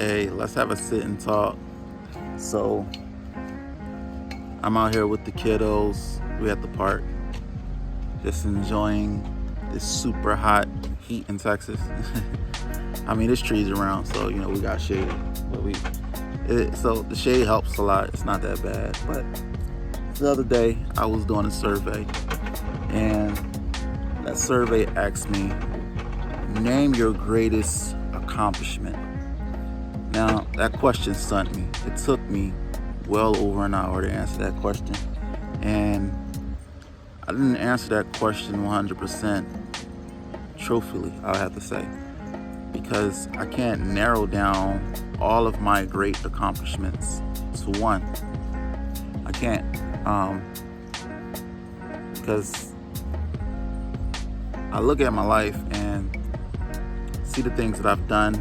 Hey, let's have a sit and talk. So, I'm out here with the kiddos. We at the park, just enjoying this super hot heat in Texas. I mean, there's trees around, so we got shade. But so the shade helps a lot. It's not that bad. But the other day, I was doing a survey, and that survey asked me, name your greatest accomplishment. Now, that question stunned me. It took me well over an hour to answer that question. And I didn't answer that question 100% truthfully, I would have to say, because I can't narrow down all of my great accomplishments to one. I can't, because I look at my life and see the things that I've done,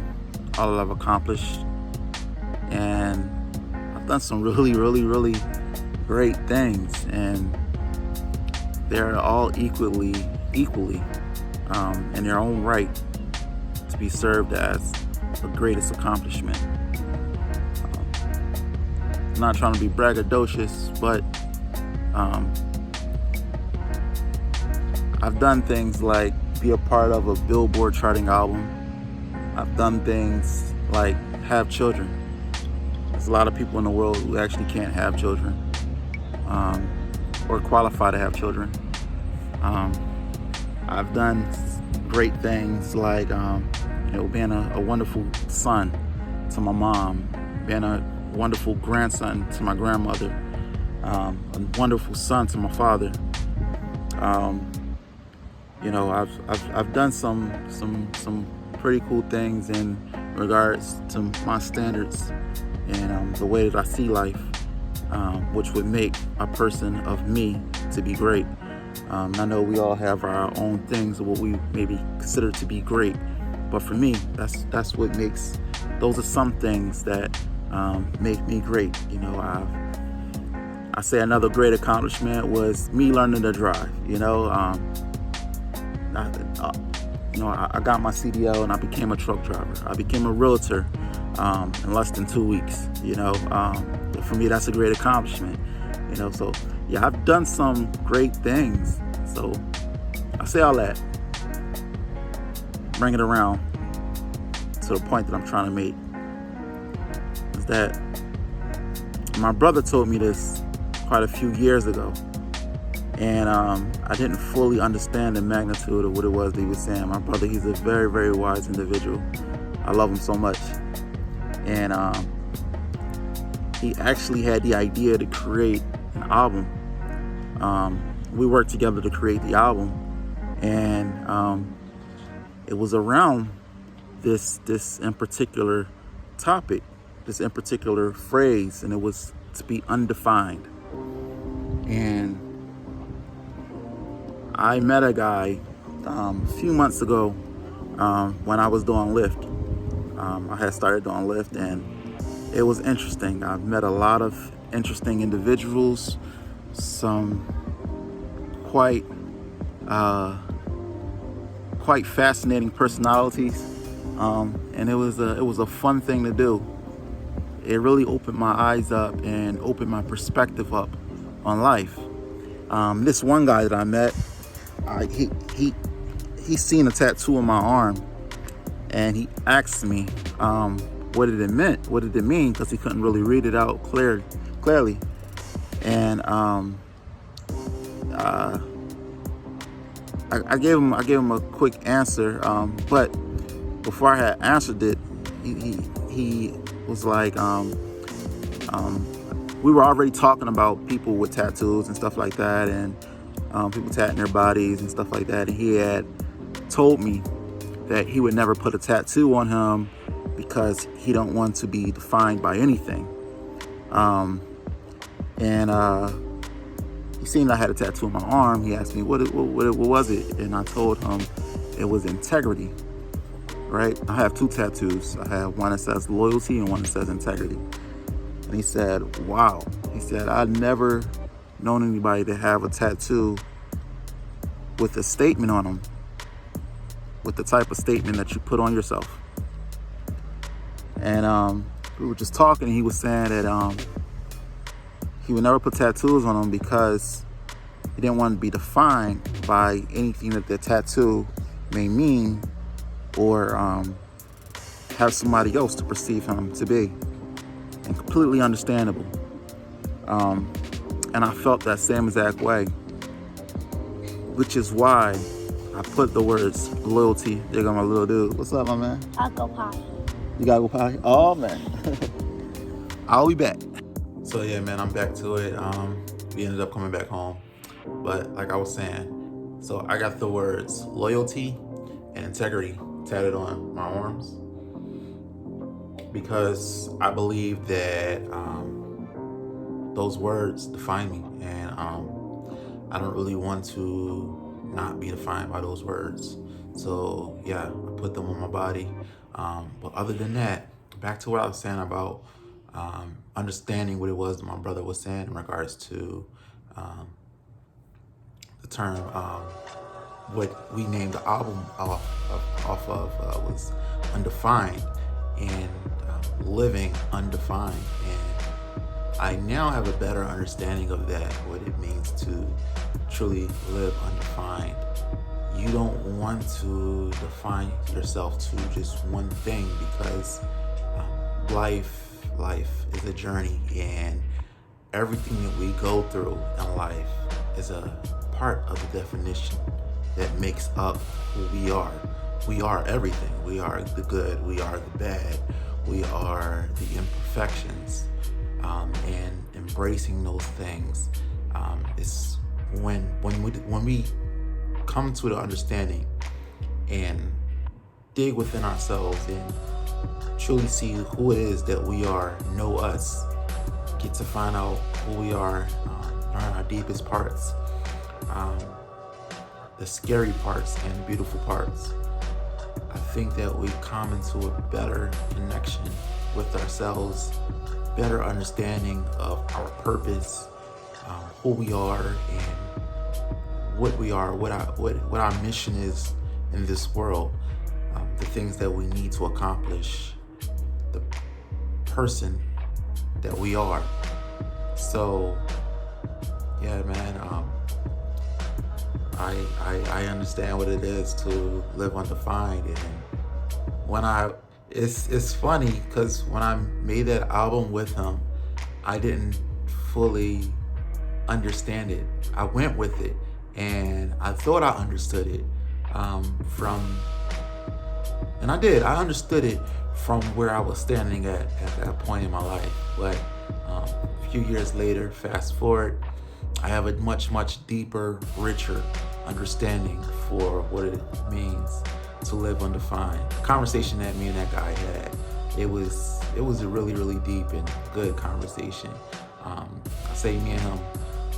all that I've accomplished, and I've done some really, really, really great things, and they're all equally in their own right to be served as the greatest accomplishment. I'm not trying to be braggadocious, but I've done things like be a part of a Billboard charting album. I've done things like have children. There's a lot of people in the world who actually can't have children or qualify to have children. I've done great things like being a wonderful son to my mom, being a wonderful grandson to my grandmother, a wonderful son to my father. I've done some pretty cool things in regards to my standards and the way that I see life, which would make a person of me to be great. I know we all have our own things of what we maybe consider to be great, but for me, that's what makes. Those are some things that make me great. I say another great accomplishment was me learning to drive. I got my CDL and I became a truck driver. I became a realtor in less than 2 weeks. For me, that's a great accomplishment. So yeah, I've done some great things. So I say all that, bring it around to the point that I'm trying to make, is that my brother told me this quite a few years ago. And I didn't fully understand the magnitude of what it was that he was saying. My brother, he's a very, very wise individual. I love him so much. And he actually had the idea to create an album. We worked together to create the album. And it was around this in particular topic, this in particular phrase, and it was to be undefined. And I met a guy a few months ago when I was doing Lyft. I had started doing Lyft, and it was interesting. I've met a lot of interesting individuals, some quite fascinating personalities, and it was a fun thing to do. It really opened my eyes up and opened my perspective up on life. This one guy that I met, he seen a tattoo on my arm, and he asked me what it meant. What did it mean? Because he couldn't really read it out clearly. And I gave him a quick answer. But before I had answered it, he was like, we were already talking about people with tattoos and stuff like that, and people tatting their bodies and stuff like that. And he had told me that he would never put a tattoo on him because he don't want to be defined by anything. He seen I had a tattoo on my arm. He asked me what was it, and I told him it was integrity. Right? I have two tattoos. I have one that says loyalty and one that says integrity. And he said, wow. He said, I've never known anybody to have a tattoo with a statement on them, with the type of statement that you put on yourself. And we were just talking, and he was saying that he would never put tattoos on him because he didn't want to be defined by anything that the tattoo may mean, or have somebody else to perceive him to be. And completely understandable. And I felt that same exact way, which is why I put the words loyalty. There go my little dude. What's up, my man? I'll go potty. You gotta go potty? Oh, man. I'll be back. So yeah, man, I'm back to it. We ended up coming back home. But like I was saying, so I got the words loyalty and integrity tatted on my arms because I believe that those words define me, and I don't really want to not be defined by those words. So yeah, I put them on my body. But other than that, back to what I was saying about understanding what it was that my brother was saying in regards to the term, what we named the album off of was undefined, and living undefined. And I now have a better understanding of that, what it means to truly live undefined. You don't want to define yourself to just one thing, because life is a journey, and everything that we go through in life is a part of the definition that makes up who we are. We are everything. We are the good, we are the bad, we are the imperfections, and embracing those things is when we come to the understanding and dig within ourselves and truly see who it is that we are, know us, get to find out who we are, learn our deepest parts, the scary parts and the beautiful parts. I think that we come into a better connection with ourselves, better understanding of our purpose, who we are, and what we are, what our mission is in this world, the things that we need to accomplish, the person that we are. So yeah, man, I understand what it is to live undefined. And it's funny because when I made that album with him, I didn't fully understand it. I went with it, and I thought I understood it and I did. I understood it from where I was standing at that point in my life. But a few years later, fast forward, I have a much deeper, richer understanding for what it means to live undefined. The conversation that me and that guy had, it was a really deep and good conversation. I say me and him,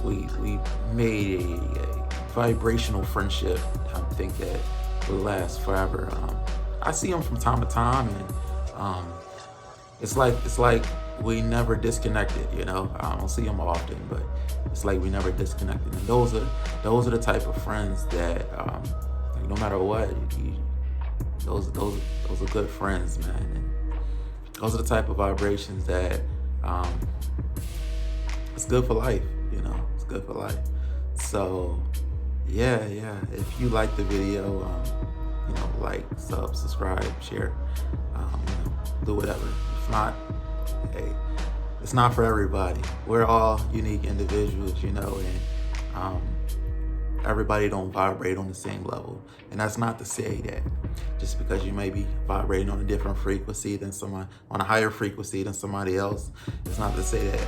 we made a vibrational friendship. I think that will last forever. I see him from time to time, and it's like we never disconnected. You know, I don't see him often, but it's like we never disconnected. And those are the type of friends that like no matter what, those are good friends, man. And those are the type of vibrations that it's good for life. You know, it's good for life. So yeah. If you like the video, like, sub, subscribe, share, do whatever. If not, hey, it's not for everybody. We're all unique individuals, and everybody don't vibrate on the same level. And that's not to say that just because you may be vibrating on a different frequency than someone, on a higher frequency than somebody else, it's not to say that,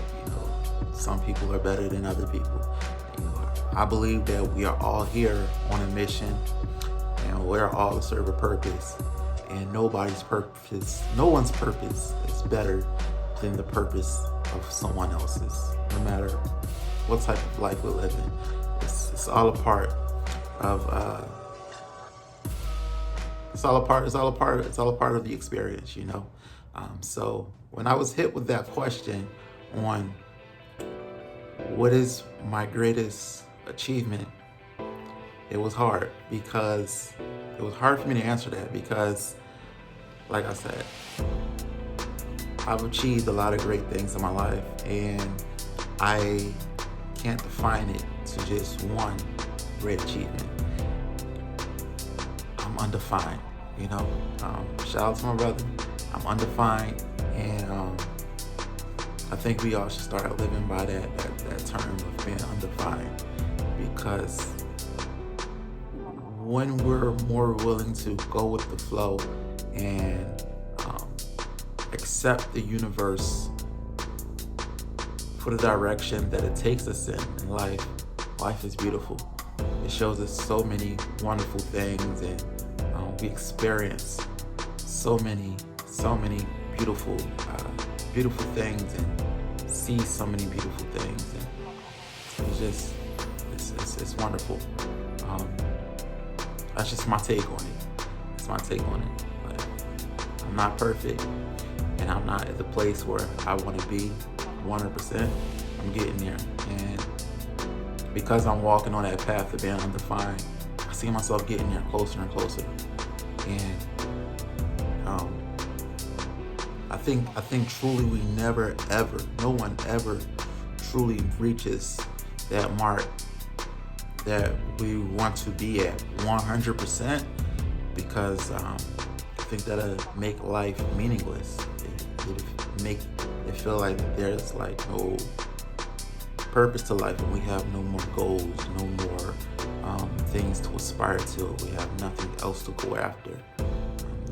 some people are better than other people. I believe that we are all here on a mission, and we're all to serve a purpose, and no one's purpose is better than the purpose of someone else's, no matter what type of life we're living. It's all a part of it's all a part of the experience, So when I was hit with that question on what is my greatest achievement, it was hard for me to answer that, because like I said, I've achieved a lot of great things in my life, and I can't define it to just one great achievement. I'm undefined, you know. Shout out to my brother. I'm undefined, and I think we all should start living by that term of being undefined, because when we're more willing to go with the flow and accept the universe for the direction that it takes us in life, life is beautiful. It shows us so many wonderful things, and we experience so many beautiful things, and see so many beautiful things, and it's wonderful. That's just my take on it. It's my take on it. But I'm not perfect, and I'm not at the place where I want to be 100%. I'm getting there, and because I'm walking on that path of being undefined, I see myself getting there closer and closer. And I think truly we never ever, no one ever truly reaches that mark that we want to be at 100%, because I think that'll make life meaningless. It make it feel like there's like no purpose to life, and we have no more goals, no more things to aspire to. We have nothing else to go after.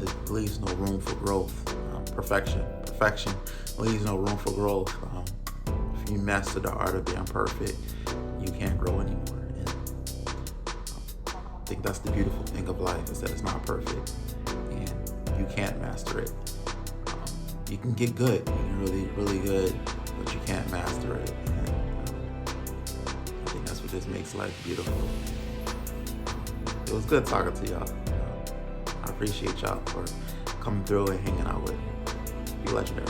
It leaves no room for growth. Perfection leaves no room for growth. If you master the art of being perfect, you can't grow anymore. And I think that's the beautiful thing of life, is that it's not perfect, and you can't master it. You can get good, you can really good, but you can't master it. And I think that's what just makes life beautiful. It was good talking to y'all. I appreciate y'all for coming through and hanging out with me. Be legendary.